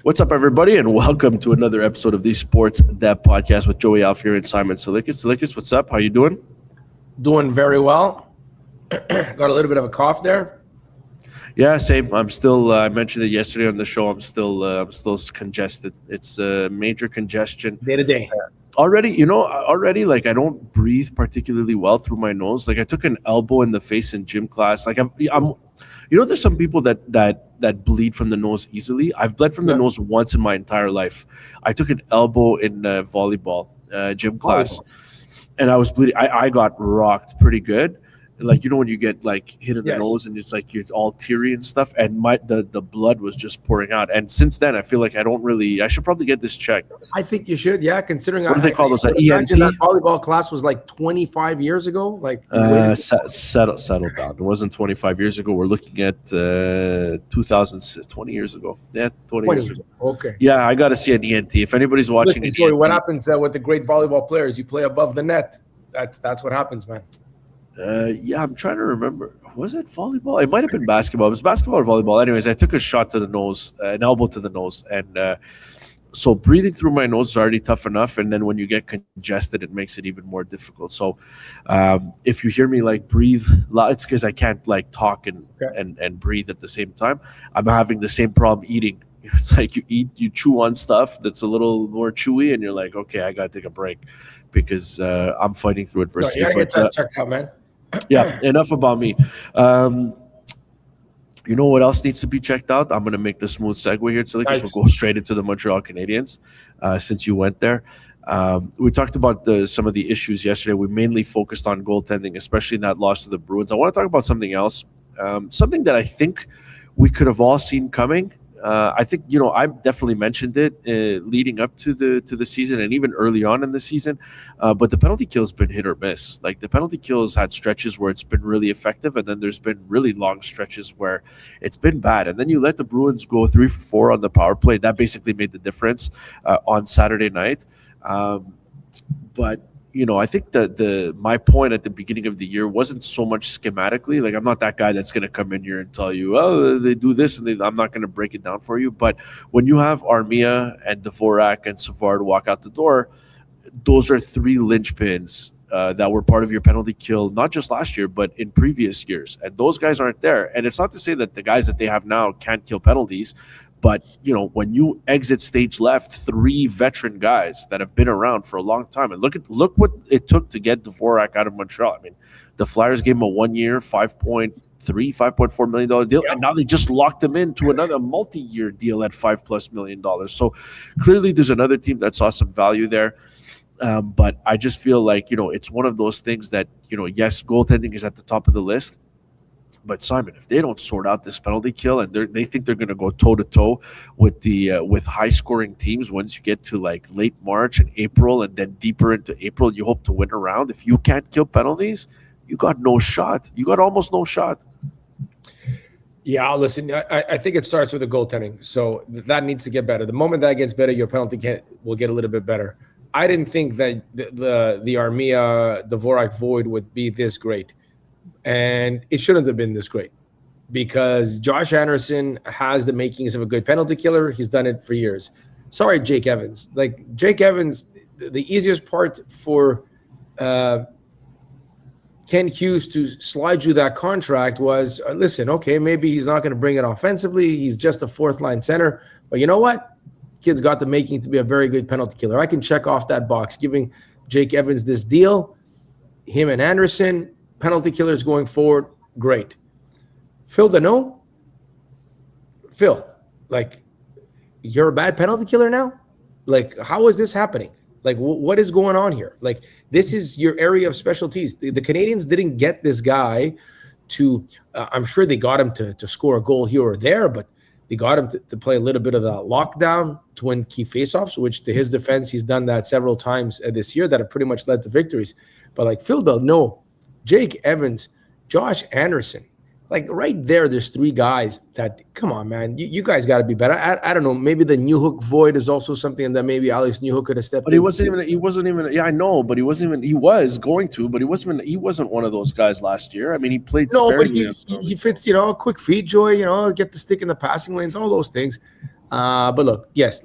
What's up, everybody, and welcome to another episode of the Sports Dép Podcast with Joey Alfieri and Simon Tsalikis. Tsalikis, what's up? How you doing? Doing very well. Got a little bit of a cough there. Yeah, same. I'm still. I mentioned it yesterday on the show. I'm still congested. It's major congestion. Day to day. Already, like I don't breathe particularly well through my nose. Like I took an elbow in the face in gym class. Like I'm there's some people that bleed from the nose easily. I've bled from the nose once in my entire life. I took an elbow in volleyball gym class, and I was bleeding. I got rocked pretty good. Like, when you get like hit in the nose and it's like you're all teary and stuff, and the blood was just pouring out. And since then, I feel like I should probably get this checked. I think you should, considering what do they call those? ENT? That volleyball class was like 25 years ago. Like settle down. It wasn't 25 years ago. We're looking at 2006, 20 years ago. Yeah, 20 years ago. Okay. Yeah, I got to see an ENT. If anybody's watching, listen, Joey, what happens with the great volleyball players? You play above the net. That's what happens, man. I'm trying to remember. Was it volleyball? It might have been basketball. It was basketball or volleyball. Anyways, I took a shot to the nose, an elbow to the nose. And so breathing through my nose is already tough enough. And then when you get congested, it makes it even more difficult. So if you hear me like breathe, it's because I can't like talk and breathe at the same time. I'm having the same problem eating. It's like you chew on stuff that's a little more chewy, and you're like, okay, I got to take a break because I'm fighting through adversity. You got to get that checked out, man. Yeah, enough about me. You know what else needs to be checked out? I'm going to make the smooth segue here. So we'll go straight into the Montreal Canadiens since you went there. We talked about some of the issues yesterday. We mainly focused on goaltending, especially in that loss to the Bruins. I want to talk about something else, something that I think we could have all seen coming. I think, I definitely mentioned it leading up to the season and even early on in the season. But the penalty kill has been hit or miss. Like the penalty kill has had stretches where it's been really effective, and then there's been really long stretches where it's been bad. And then you let the Bruins go 3-for-4 on the power play. That basically made the difference on Saturday night. But I think that my point at the beginning of the year wasn't so much schematically. Like I'm not that guy that's going to come in here and tell you, oh, they do this, and I'm not going to break it down for you. But when you have Armia and Dvorak and Savard walk out the door, those are three linchpins that were part of your penalty kill, not just last year, but in previous years. And those guys aren't there. And it's not to say that the guys that they have now can't kill penalties. But, when you exit stage left, three veteran guys that have been around for a long time, and look what it took to get Dvorak out of Montreal. I mean, the Flyers gave him a 1 year, $5.4 million deal, and now they just locked him into another multi-year deal at $5+ million. So clearly there's another team that saw some value there. But I just feel like, it's one of those things that, yes, goaltending is at the top of the list. But Simon, if they don't sort out this penalty kill and they think they're going to go toe to toe with high scoring teams, once you get to like late March and April, and then deeper into April, you hope to win a round. If you can't kill penalties, you got no shot. You got almost no shot. Yeah, listen, I think it starts with the goaltending. So that needs to get better. The moment that gets better, your penalty will get a little bit better. I didn't think that the Armia, the Dvorak void would be this great. And it shouldn't have been this great because Josh Anderson has the makings of a good penalty killer. He's done it for years. Sorry, Jake Evans. Like Jake Evans, the easiest part for Ken Hughes to slide you that contract was, listen, okay, maybe he's not going to bring it offensively. He's just a fourth line center. But you know what? Kid's got the making to be a very good penalty killer. I can check off that box, giving Jake Evans this deal, him and Anderson. Penalty killers going forward, great. Phil Danault, like, you're a bad penalty killer now? Like, how is this happening? Like, what is going on here? Like, this is your area of specialties. The Canadians didn't get this guy to, I'm sure they got him to score a goal here or there, but they got him to play a little bit of that lockdown to win key faceoffs, which to his defense, he's done that several times this year that have pretty much led to victories. But like Phil Danault, Jake Evans, Josh Anderson, like right there's three guys that, come on, man, you guys got to be better. I don't know. Maybe the Newhook void is also something that maybe Alex Newhook could have stepped in. But he wasn't even. Yeah, I know, but he was going to, but he wasn't one of those guys last year. I mean, he played. No, but he fits, quick feet, Joy, get the stick in the passing lanes, all those things. But look, yes,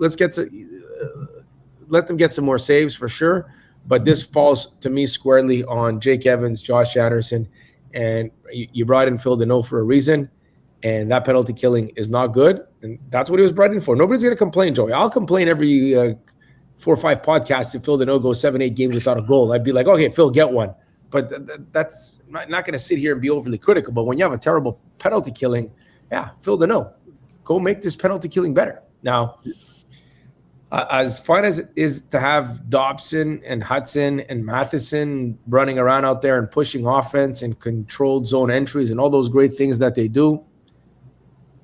let them get some more saves for sure. But this falls to me squarely on Jake Evans, Josh Anderson, and you brought in Phil Deneau for a reason, and that penalty killing is not good, and that's what he was brought in for. Nobody's going to complain, Joey. I'll complain every 4 or 5 podcasts if Phil Deneau goes 7-8 games without a goal. I'd be like, okay, Phil, get one. But that's not going to sit here and be overly critical. But when you have a terrible penalty killing, yeah, Phil Deneau, go make this penalty killing better. Now, as fun as it is to have Dobson and Hudson and Matheson running around out there and pushing offense and controlled zone entries and all those great things that they do,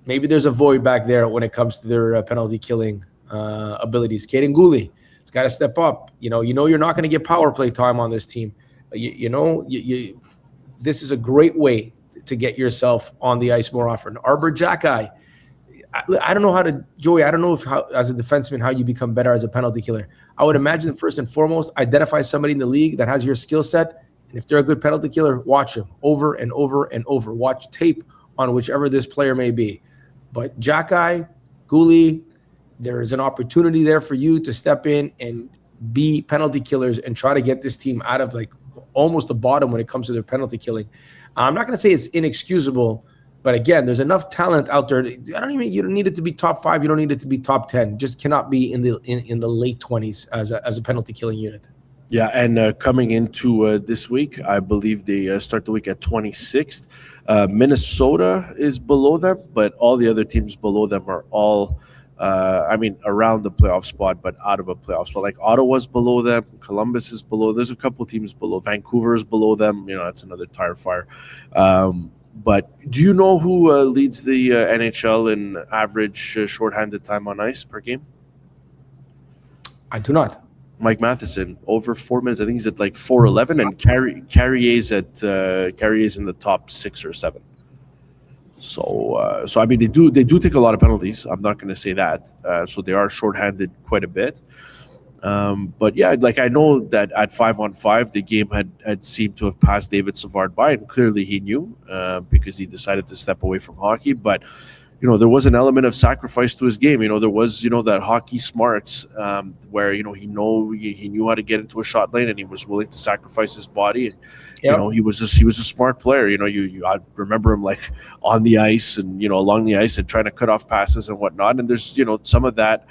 maybe there's a void back there when it comes to their penalty killing abilities. Caden Gooley has got to step up. You know you're not going to get power play time on this team. This is a great way to get yourself on the ice more often. Arbor Jackeye, I don't know how to, Joey, I don't know as a defenseman, how you become better as a penalty killer. I would imagine first and foremost, identify somebody in the league that has your skill set. And if they're a good penalty killer, watch them over and over and over. Watch tape on whichever this player may be. But Jackeye, Gooley, there is an opportunity there for you to step in and be penalty killers and try to get this team out of like almost the bottom when it comes to their penalty killing. I'm not going to say it's inexcusable, but again, there's enough talent out there. You don't need it to be top 5. You don't need it to be top 10. Just cannot be in the late 20s as a penalty killing unit. Yeah, and coming into this week, I believe they start the week at 26th. Minnesota is below them, but all the other teams below them are all, around the playoff spot, but out of a playoff spot. Like Ottawa's below them, Columbus is below. There's a couple teams below. Vancouver is below them. That's another tire fire. But do you know who leads the NHL in average shorthanded time on ice per game? I do not. Mike Matheson, over 4 minutes. I think he's at like 4:11, and Carrier's in the top 6 or 7. So they do take a lot of penalties. I'm not going to say that. So they are shorthanded quite a bit. But yeah, like I know that at 5-on-5, the game had seemed to have passed David Savard by, and clearly he knew because he decided to step away from hockey. But there was an element of sacrifice to his game. There was that hockey smarts where he knew how to get into a shot lane, and he was willing to sacrifice his body. And, Yep. he was a smart player. I remember him like on the ice and along the ice and trying to cut off passes and whatnot. And there's some of that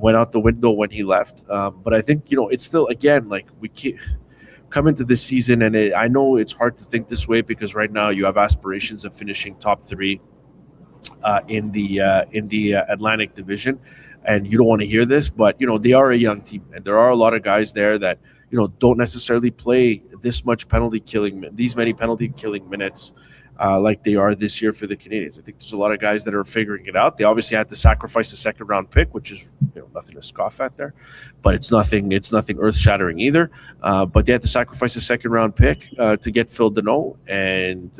went out the window when he left. But I think it's still, again, like we can't come into this season, and I know it's hard to think this way because right now you have aspirations of finishing top 3 in the Atlantic Division, and you don't want to hear this, but they are a young team, and there are a lot of guys there that don't necessarily play these many penalty killing minutes like they are this year for the Canadians. I think there's a lot of guys that are figuring it out. They obviously had to sacrifice a second round pick, which is nothing to scoff at there, but it's nothing earth shattering either. But they had to sacrifice a second round pick to get Phil Deneau, and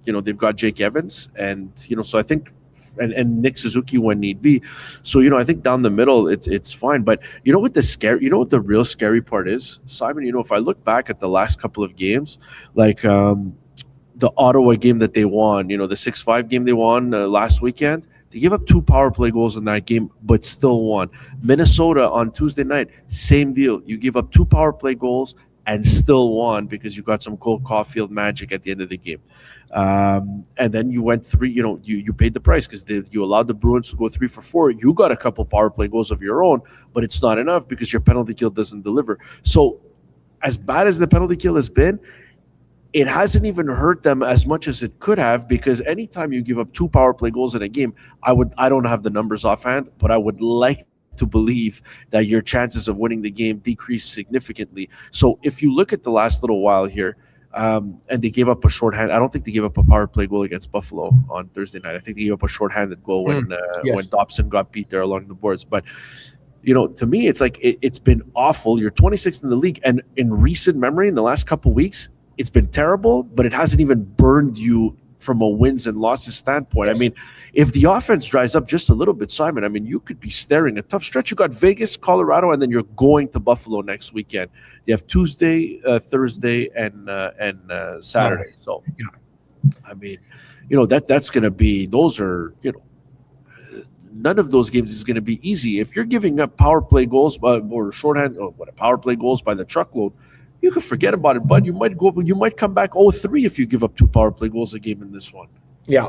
they've got Jake Evans, and so I think and Nick Suzuki when need be. So I think down the middle it's fine. But what the real scary part is, Simon. If I look back at the last couple of games, like the Ottawa game that they won, the 6-5 game they won last weekend, they gave up 2 power play goals in that game, but still won. Minnesota on Tuesday night, same deal. You give up 2 power play goals and still won because you got some Cole Caulfield magic at the end of the game. And then you went 3, you paid the price because you allowed the Bruins to go 3 for 4. You got a couple power play goals of your own, but it's not enough because your penalty kill doesn't deliver. So as bad as the penalty kill has been, it hasn't even hurt them as much as it could have, because anytime you give up 2 power play goals in a game, I don't have the numbers offhand, but I would like to believe that your chances of winning the game decrease significantly. So if you look at the last little while here, and they gave up a shorthand. I don't think they gave up a power play goal against Buffalo on Thursday night. I think they gave up a shorthanded goal when Dobson got beat there along the boards. But to me, it's like it's been awful. You're 26th in the league, and in recent memory, in the last couple of weeks, it's been terrible. But it hasn't even burned you from a wins and losses standpoint. Yes. I mean, if the offense dries up just a little bit, Simon, you could be staring a tough stretch. You got Vegas, Colorado, and then you're going to Buffalo next weekend. You have Tuesday, Thursday, and Saturday. So, that's going to be. Those are none of those games is going to be easy. If you're giving up power play goals or shorthand or power play goals by the truckload, you can forget about it. But you might come back 0-3 if you give up 2 power play goals a game in this one. Yeah,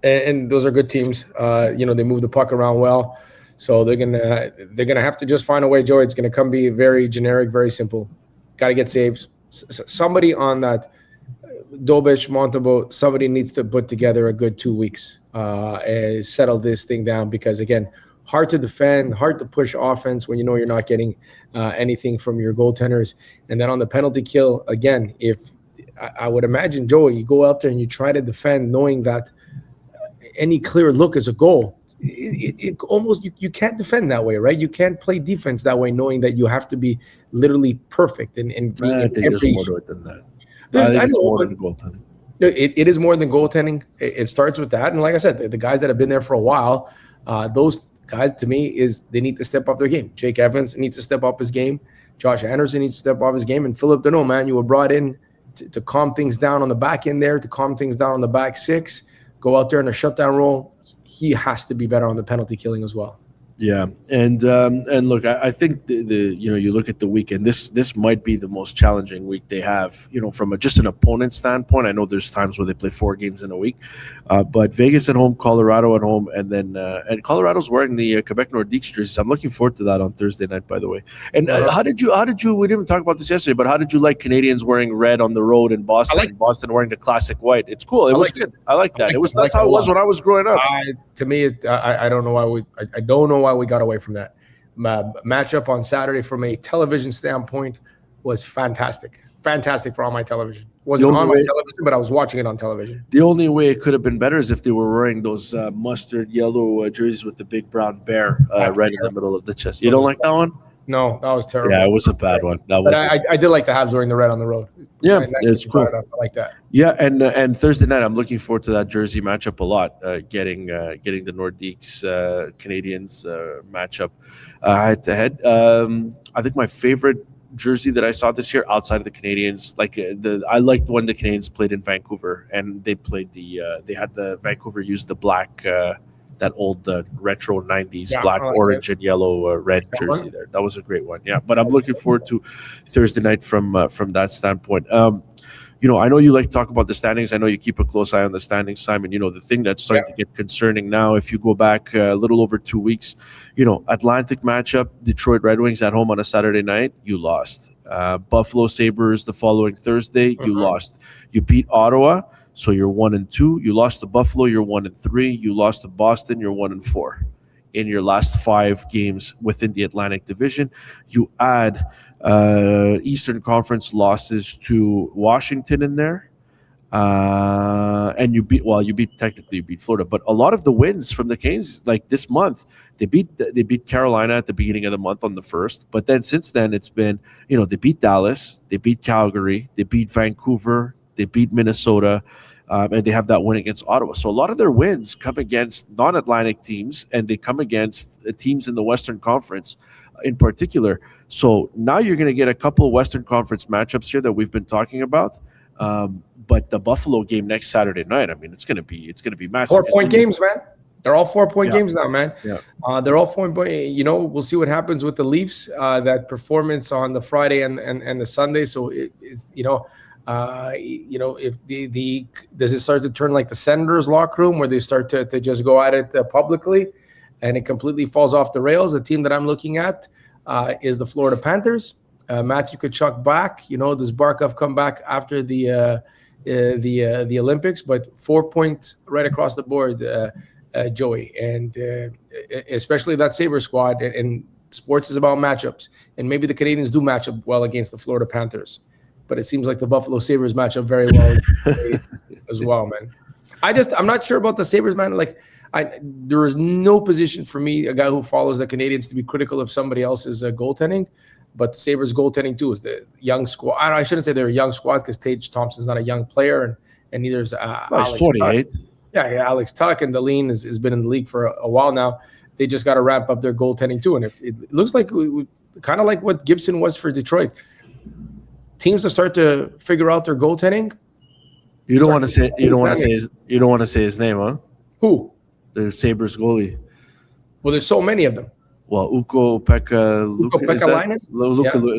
and those are good teams. They move the puck around well, so they're gonna have to just find a way. Joey, it's gonna come be very generic, very simple. Got to get saves. Somebody on that Dobic, Montembeault, somebody needs to put together a good 2 weeks and settle this thing down, because again, hard to defend, hard to push offense when you know you're not getting anything from your goaltenders. And then on the penalty kill, again, if I would imagine, Joey, you go out there and you try to defend knowing that any clear look is a goal. It almost, you can't defend that way, right? You can't play defense that way knowing that you have to be literally perfect. And being I think there's more to it than that. I think it's more than goaltending. It is more than goaltending. It starts with that. And like I said, the guys that have been there for a while, those guys, to me, they need to step up their game. Jake Evans needs to step up his game. Josh Anderson needs to step up his game. And Philip Deneau, man, you were brought in to calm things down on the back end there, to calm things down on the back six, go out there in a shutdown role. He has to be better on the penalty killing as well. Yeah, and look, I think you look at the weekend. This might be the most challenging week they have. From just an opponent standpoint. I know there's times where they play 4 games in a week, but Vegas at home, Colorado at home, and then and Colorado's wearing the Quebec Nordiques jerseys. I'm looking forward to that on Thursday night, by the way. And how did you? We didn't even talk about this yesterday, but how did you like Canadians wearing red on the road in Boston? Boston wearing the classic white. It's cool. It was good. I like that. That's how it was when I was growing up. To me, I don't know why I don't know why we got away from that. Matchup on Saturday from a television standpoint was fantastic for on my television. Wasn't on my television, but I was watching it on television. The only way it could have been better is if they were wearing those mustard yellow jerseys with the big brown bear right in the middle of the chest. You don't like that one? No, that was terrible. Yeah, it was a bad one. But I did like the Habs wearing the red on the road. Yeah, it's cool. I like that. Yeah, and Thursday night, I'm looking forward to that jersey matchup a lot. Getting the Nordiques Canadians matchup head to head. I think my favorite jersey that I saw this year outside of the Canadians, I liked when the Canadians played in Vancouver and they played they had the Vancouver use the black. That old retro 90s black, orange, and yellow red jersey there. That was a great one. Yeah, but I'm looking forward to Thursday night from that standpoint. I know you like to talk about the standings. I know you keep a close eye on the standings, Simon. The thing that's starting to get concerning now, if you go back a little over 2 weeks, Atlantic matchup, Detroit Red Wings at home on a Saturday night, you lost. Buffalo Sabres the following Thursday, you lost. You beat Ottawa, so you're 1-2. You lost to Buffalo, you're 1-3. You lost to Boston, you're 1-4. In your last 5 games within the Atlantic Division, you add Eastern Conference losses to Washington in there, and you beat Florida. But a lot of the wins from the Canes, like this month, they beat Carolina at the beginning of the month on the 1st. But then since then, it's been they beat Dallas, they beat Calgary, they beat Vancouver, they beat Minnesota. And they have that win against Ottawa. So a lot of their wins come against non-Atlantic teams, and they come against teams in the Western Conference in particular. So now you're going to get a couple of Western Conference matchups here that we've been talking about. But the Buffalo game next Saturday night, I mean, it's going to be massive. 4-point games, man. They're all 4-point games now, man. Yeah. They're all 4-point. We'll see what happens with the Leafs. That performance on the Friday and the Sunday. So it's if does it start to turn like the Senators locker room where they start to just go at it publicly, and it completely falls off the rails? The team that I'm looking at is the Florida Panthers. Matthew Tkachuk back. Does Barkov come back after the Olympics? But 4 points right across the board, Joey, and especially that Sabre squad. And sports is about matchups, and maybe the Canadians do match up well against the Florida Panthers. But it seems like the Buffalo Sabres match up very well as well, man. I'm not sure about the Sabres, man. There is no position for me, a guy who follows the Canadians, to be critical of somebody else's goaltending. But the Sabres goaltending too is the young squad. I shouldn't say they're a young squad because Tage Thompson's not a young player, and neither is Alex 48. Tuck. Yeah, Alex Tuck and Deline has been in the league for a while now. They just got to ramp up their goaltending too. And it looks like kind of like what Gibson was for Detroit. Teams that start to figure out their goaltending. You don't want to say his name, huh? Who? the Sabres goalie. Well, there's so many of them. Well, Ukko-Pekka Luukko-Pekka-Lainen?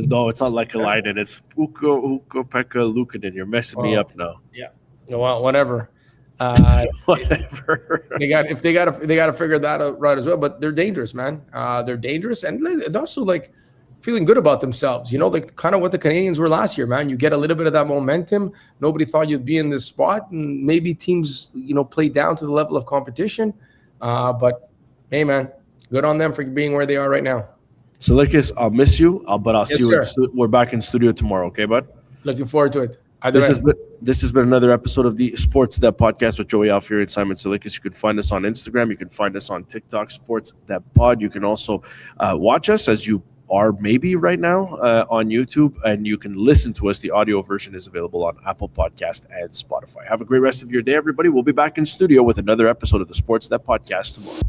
No, it's not like a Lainen. It's Ukko-Pekka Luukkonen. You're messing me up now. Yeah. Well, whatever. Whatever. They got to figure that out right as well. But they're dangerous, man. They're dangerous, and they're also like feeling good about themselves. You know, like kind of what the Canadians were last year, man. You get a little bit of that momentum. Nobody thought you'd be in this spot, and maybe teams, play down to the level of competition. But hey, man, good on them for being where they are right now. Tsalikis, I'll miss you, but I'll see you. We're back in studio tomorrow, okay, bud? Looking forward to it. This has been another episode of the Sports Dép Podcast with Joey Alfieri and Simon Tsalikis. You can find us on Instagram. You can find us on TikTok, Sports Dép Pod. You can also watch us as you are maybe right now on YouTube, and you can listen to us. The audio version is available on Apple Podcast and Spotify. Have a great rest of your day, everybody. We'll be back in studio with another episode of the Sports Dép Podcast tomorrow.